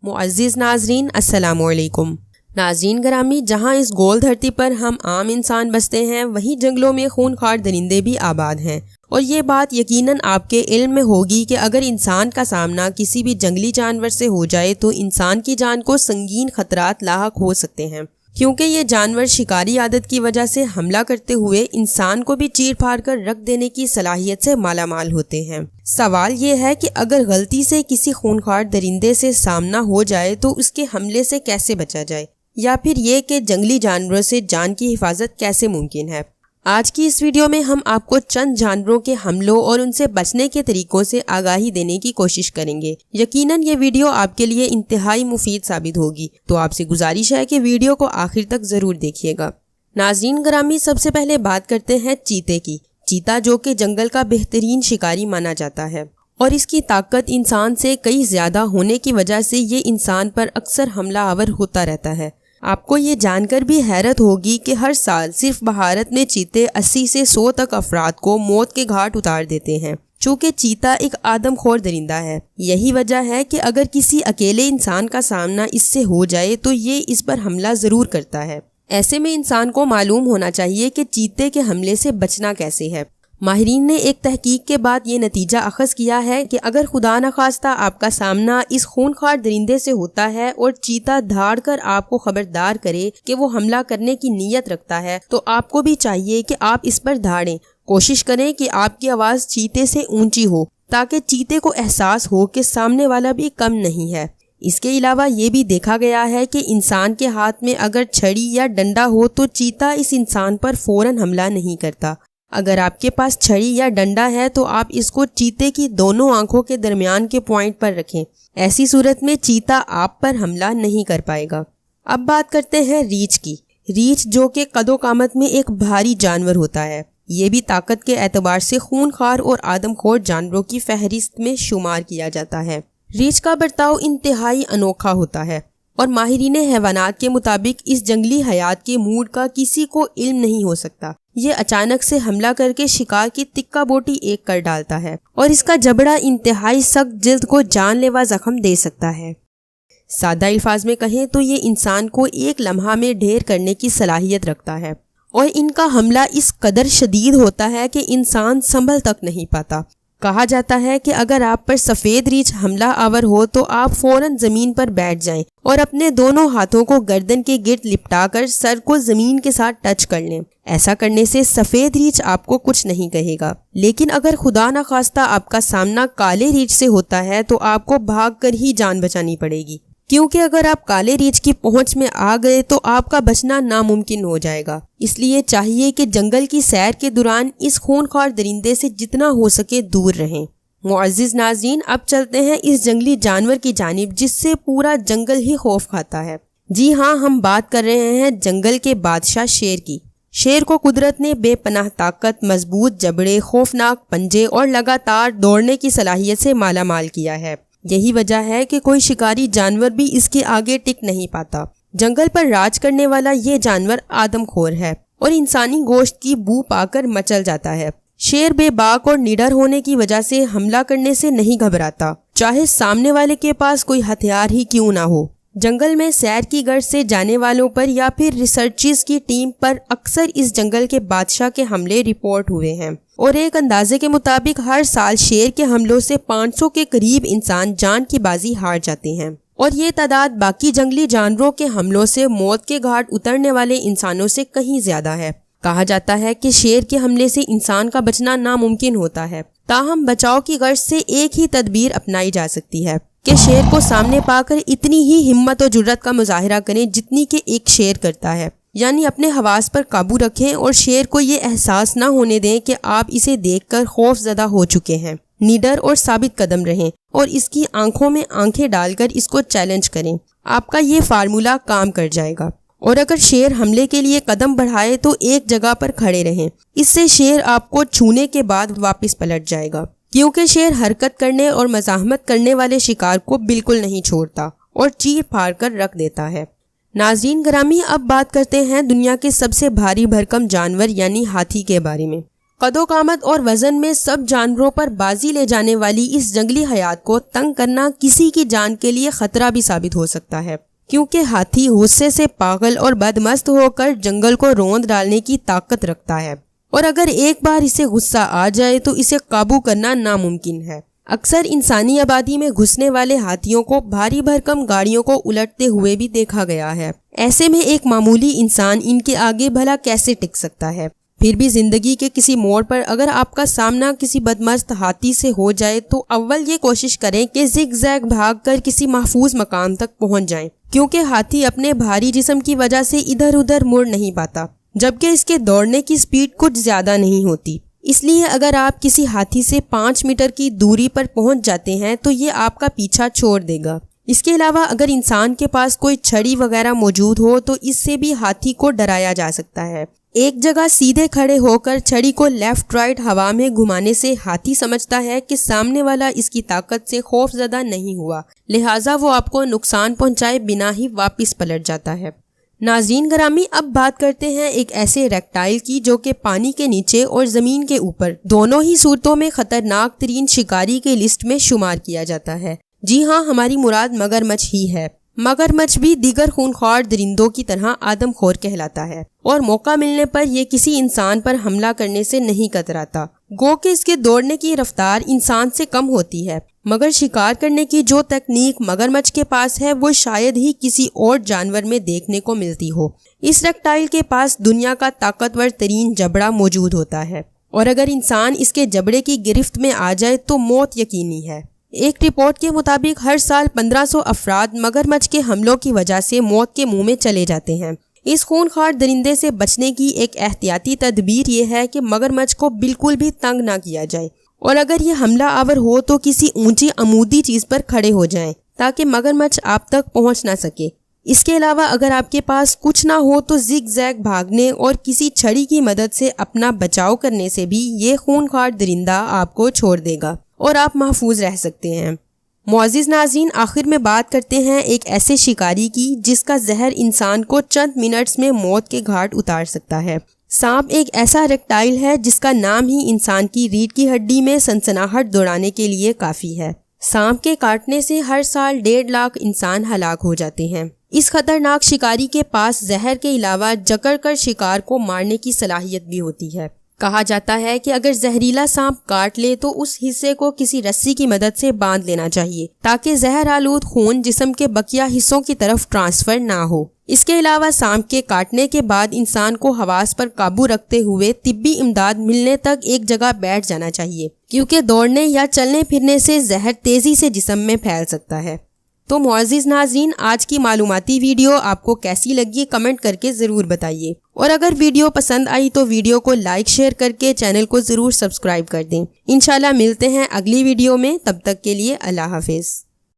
معزز ناظرین السلام علیکم۔ ناظرین گرامی، جہاں اس گول دھرتی پر ہم عام انسان بستے ہیں وہیں جنگلوں میں خونخوار درندے بھی آباد ہیں، اور یہ بات یقیناً آپ کے علم میں ہوگی کہ اگر انسان کا سامنا کسی بھی جنگلی جانور سے ہو جائے تو انسان کی جان کو سنگین خطرات لاحق ہو سکتے ہیں، کیونکہ یہ جانور شکاری عادت کی وجہ سے حملہ کرتے ہوئے انسان کو بھی چیر پھاڑ کر رکھ دینے کی صلاحیت سے مالا مال ہوتے ہیں۔ سوال یہ ہے کہ اگر غلطی سے کسی خونخوار درندے سے سامنا ہو جائے تو اس کے حملے سے کیسے بچا جائے، یا پھر یہ کہ جنگلی جانوروں سے جان کی حفاظت کیسے ممکن ہے۔ آج کی اس ویڈیو میں ہم آپ کو چند جانوروں کے حملوں اور ان سے بچنے کے طریقوں سے آگاہی دینے کی کوشش کریں گے۔ یقیناً یہ ویڈیو آپ کے لیے انتہائی مفید ثابت ہوگی، تو آپ سے گزارش ہے کہ ویڈیو کو آخر تک ضرور دیکھیے گا۔ ناظرین گرامی، سب سے پہلے بات کرتے ہیں چیتے کی۔ چیتا جو کہ جنگل کا بہترین شکاری مانا جاتا ہے، اور اس کی طاقت انسان سے کئی زیادہ ہونے کی وجہ سے یہ انسان پر اکثر حملہ آور ہوتا رہتا ہے۔ آپ کو یہ جان کر بھی حیرت ہوگی کہ ہر سال صرف بھارت میں چیتے 80 سے 100 تک افراد کو موت کے گھاٹ اتار دیتے ہیں۔ چونکہ چیتا ایک آدم خور درندہ ہے، یہی وجہ ہے کہ اگر کسی اکیلے انسان کا سامنا اس سے ہو جائے تو یہ اس پر حملہ ضرور کرتا ہے۔ ایسے میں انسان کو معلوم ہونا چاہیے کہ چیتے کے حملے سے بچنا کیسے ہے۔ ماہرین نے ایک تحقیق کے بعد یہ نتیجہ اخذ کیا ہے کہ اگر خدا نخواستہ آپ کا سامنا اس خونخوار درندے سے ہوتا ہے اور چیتا دھاڑ کر آپ کو خبردار کرے کہ وہ حملہ کرنے کی نیت رکھتا ہے، تو آپ کو بھی چاہیے کہ آپ اس پر دھاڑیں۔ کوشش کریں کہ آپ کی آواز چیتے سے اونچی ہو تاکہ چیتے کو احساس ہو کہ سامنے والا بھی کم نہیں ہے۔ اس کے علاوہ یہ بھی دیکھا گیا ہے کہ انسان کے ہاتھ میں اگر چھڑی یا ڈنڈا ہو تو چیتا اس انسان پر فوراً حملہ نہیں کرتا۔ اگر آپ کے پاس چھڑی یا ڈنڈا ہے تو آپ اس کو چیتے کی دونوں آنکھوں کے درمیان کے پوائنٹ پر رکھیں، ایسی صورت میں چیتا آپ پر حملہ نہیں کر پائے گا۔ اب بات کرتے ہیں ریچھ کی۔ ریچھ جو کہ قد و قامت میں ایک بھاری جانور ہوتا ہے، یہ بھی طاقت کے اعتبار سے خونخوار اور آدم خور جانوروں کی فہرست میں شمار کیا جاتا ہے۔ ریچھ کا برتاؤ انتہائی انوکھا ہوتا ہے، اور ماہرین حیوانات کے مطابق اس جنگلی حیات کے موڈ کا کسی کو علم نہیں ہو سکتا۔ یہ اچانک سے حملہ کر کے شکار کی تکہ بوٹی ایک کر ڈالتا ہے، اور اس کا جبڑا انتہائی سخت جلد کو جان لیوا زخم دے سکتا ہے۔ سادہ الفاظ میں کہیں تو یہ انسان کو ایک لمحہ میں ڈھیر کرنے کی صلاحیت رکھتا ہے، اور ان کا حملہ اس قدر شدید ہوتا ہے کہ انسان سنبھل تک نہیں پاتا۔ کہا جاتا ہے کہ اگر آپ پر سفید ریچھ حملہ آور ہو تو آپ فوراً زمین پر بیٹھ جائیں اور اپنے دونوں ہاتھوں کو گردن کے گرد لپٹا کر سر کو زمین کے ساتھ ٹچ کر لیں۔ ایسا کرنے سے سفید ریچھ آپ کو کچھ نہیں کہے گا، لیکن اگر خدا نخواستہ آپ کا سامنا کالے ریچھ سے ہوتا ہے تو آپ کو بھاگ کر ہی جان بچانی پڑے گی، کیونکہ اگر آپ کالے ریچھ کی پہنچ میں آ گئے تو آپ کا بچنا ناممکن ہو جائے گا۔ اس لیے چاہیے کہ جنگل کی سیر کے دوران اس خونخوار درندے سے جتنا ہو سکے دور رہیں۔ معزز ناظرین، اب چلتے ہیں اس جنگلی جانور کی جانب جس سے پورا جنگل ہی خوف کھاتا ہے۔ جی ہاں، ہم بات کر رہے ہیں جنگل کے بادشاہ شیر کی۔ شیر کو قدرت نے بے پناہ طاقت، مضبوط جبڑے، خوفناک پنجے اور لگاتار دوڑنے کی صلاحیت سے مالا مال کیا ہے۔ یہی وجہ ہے کہ کوئی شکاری جانور بھی اس کے آگے ٹک نہیں پاتا۔ جنگل پر راج کرنے والا یہ جانور آدم خور ہے اور انسانی گوشت کی بو پا کر مچل جاتا ہے۔ شیر بے باک اور نڈر ہونے کی وجہ سے حملہ کرنے سے نہیں گھبراتا، چاہے سامنے والے کے پاس کوئی ہتھیار ہی کیوں نہ ہو۔ جنگل میں سیر کی غرض سے جانے والوں پر یا پھر ریسرچرز کی ٹیم پر اکثر اس جنگل کے بادشاہ کے حملے رپورٹ ہوئے ہیں، اور ایک اندازے کے مطابق ہر سال شیر کے حملوں سے 500 کے قریب انسان جان کی بازی ہار جاتے ہیں، اور یہ تعداد باقی جنگلی جانوروں کے حملوں سے موت کے گھاٹ اترنے والے انسانوں سے کہیں زیادہ ہے۔ کہا جاتا ہے کہ شیر کے حملے سے انسان کا بچنا ناممکن ہوتا ہے، تاہم بچاؤ کی غرض سے ایک ہی تدبیر اپنائی جا سکتی ہے کہ شیر کو سامنے پا کر اتنی ہی ہمت و جرات کا مظاہرہ کریں جتنی کہ ایک شیر کرتا ہے، یعنی اپنے حواس پر قابو رکھیں اور شیر کو یہ احساس نہ ہونے دیں کہ آپ اسے دیکھ کر خوف زدہ ہو چکے ہیں۔ نڈر اور ثابت قدم رہیں اور اس کی آنکھوں میں آنکھیں ڈال کر اس کو چیلنج کریں۔ آپ کا یہ فارمولہ کام کر جائے گا۔ اور اگر شیر حملے کے لیے قدم بڑھائے تو ایک جگہ پر کھڑے رہیں، اس سے شیر آپ کو چھونے کے بعد واپس پلٹ جائے گا، کیونکہ شیر حرکت کرنے اور مزاحمت کرنے والے شکار کو بالکل نہیں چھوڑتا اور چیر پھاڑ کر رکھ دیتا ہے۔ ناظرین گرامی، اب بات کرتے ہیں دنیا کے سب سے بھاری بھرکم جانور یعنی ہاتھی کے بارے میں۔ قد و قامت اور وزن میں سب جانوروں پر بازی لے جانے والی اس جنگلی حیات کو تنگ کرنا کسی کی جان کے لیے خطرہ بھی ثابت ہو سکتا ہے، کیونکہ ہاتھی غصے سے پاگل اور بدمست ہو کر جنگل کو روند ڈالنے کی طاقت رکھتا ہے، اور اگر ایک بار اسے غصہ آ جائے تو اسے قابو کرنا ناممکن ہے۔ اکثر انسانی آبادی میں گھسنے والے ہاتھیوں کو بھاری بھرکم گاڑیوں کو الٹتے ہوئے بھی دیکھا گیا ہے۔ ایسے میں ایک معمولی انسان ان کے آگے بھلا کیسے ٹک سکتا ہے؟ پھر بھی زندگی کے کسی موڑ پر اگر آپ کا سامنا کسی بدمست ہاتھی سے ہو جائے تو اول یہ کوشش کریں کہ زگ زیگ بھاگ کر کسی محفوظ مقام تک پہنچ جائیں، کیونکہ ہاتھی اپنے بھاری جسم کی وجہ سے ادھر ادھر مڑ نہیں پاتا، جبکہ اس کے دوڑنے کی سپیڈ کچھ زیادہ نہیں ہوتی۔ اس لیے اگر آپ کسی ہاتھی سے 5 میٹر کی دوری پر پہنچ جاتے ہیں تو یہ آپ کا پیچھا چھوڑ دے گا۔ اس کے علاوہ اگر انسان کے پاس کوئی چھڑی وغیرہ موجود ہو تو اس سے بھی ہاتھی کو ڈرایا جا سکتا ہے۔ ایک جگہ سیدھے کھڑے ہو کر چھڑی کو لیفٹ رائٹ ہوا میں گھمانے سے ہاتھی سمجھتا ہے کہ سامنے والا اس کی طاقت سے خوف زدہ نہیں ہوا، لہٰذا وہ آپ کو نقصان پہنچائے بنا ہی واپس پلٹ جاتا ہے۔ ناظرین گرامی، اب بات کرتے ہیں ایک ایسے ریپٹائل کی جو کہ پانی کے نیچے اور زمین کے اوپر دونوں ہی صورتوں میں خطرناک ترین شکاری کی لسٹ میں شمار کیا جاتا ہے۔ جی ہاں، ہماری مراد مگرمچھ ہی ہے۔ مگرمچھ بھی دیگر خونخوار درندوں کی طرح آدم خور کہلاتا ہے، اور موقع ملنے پر یہ کسی انسان پر حملہ کرنے سے نہیں کتراتا، گو کہ اس کے دوڑنے کی رفتار انسان سے کم ہوتی ہے، مگر شکار کرنے کی جو تکنیک مگرمچھ کے پاس ہے وہ شاید ہی کسی اور جانور میں دیکھنے کو ملتی ہو۔ اس ریپٹائل کے پاس دنیا کا طاقتور ترین جبڑا موجود ہوتا ہے، اور اگر انسان اس کے جبڑے کی گرفت میں آ جائے تو موت یقینی ہے۔ ایک رپورٹ کے مطابق ہر سال 1500 افراد مگرمچھ کے حملوں کی وجہ سے موت کے منہ میں چلے جاتے ہیں۔ اس خونخوار درندے سے بچنے کی ایک احتیاطی تدبیر یہ ہے کہ مگرمچھ کو بالکل بھی تنگ نہ کیا جائے، اور اگر یہ حملہ آور ہو تو کسی اونچی عمودی چیز پر کھڑے ہو جائیں تاکہ مگرمچھ آپ تک پہنچ نہ سکے۔ اس کے علاوہ اگر آپ کے پاس کچھ نہ ہو تو زگ زیگ بھاگنے اور کسی چھڑی کی مدد سے اپنا بچاؤ کرنے سے بھی یہ خونخوار درندہ آپ کو چھوڑ دے گا اور آپ محفوظ رہ سکتے ہیں۔ معزز ناظرین، آخر میں بات کرتے ہیں ایک ایسے شکاری کی جس کا زہر انسان کو چند منٹس میں موت کے گھاٹ اتار سکتا ہے۔ سانپ ایک ایسا ریپٹائل ہے جس کا نام ہی انسان کی ریڑھ کی ہڈی میں سنسناہٹ دوڑانے کے لیے کافی ہے۔ سانپ کے کاٹنے سے ہر سال 1.5 لاکھ انسان ہلاک ہو جاتے ہیں۔ اس خطرناک شکاری کے پاس زہر کے علاوہ جکڑ کر شکار کو مارنے کی صلاحیت بھی ہوتی ہے۔ کہا جاتا ہے کہ اگر زہریلا سانپ کاٹ لے تو اس حصے کو کسی رسی کی مدد سے باندھ لینا چاہیے تاکہ زہر آلود خون جسم کے بقیہ حصوں کی طرف ٹرانسفر نہ ہو۔ اس کے علاوہ سانپ کے کاٹنے کے بعد انسان کو حواس پر قابو رکھتے ہوئے طبی امداد ملنے تک ایک جگہ بیٹھ جانا چاہیے، کیونکہ دوڑنے یا چلنے پھرنے سے زہر تیزی سے جسم میں پھیل سکتا ہے۔ تو معزز ناظرین، آج کی معلوماتی ویڈیو آپ کو کیسی لگی کمنٹ کر کے ضرور بتائیے، اور اگر ویڈیو پسند آئی تو ویڈیو کو لائک شیئر کر کے چینل کو ضرور سبسکرائب کر دیں۔ انشاءاللہ ملتے ہیں اگلی ویڈیو میں، تب تک کے لیے اللہ حافظ۔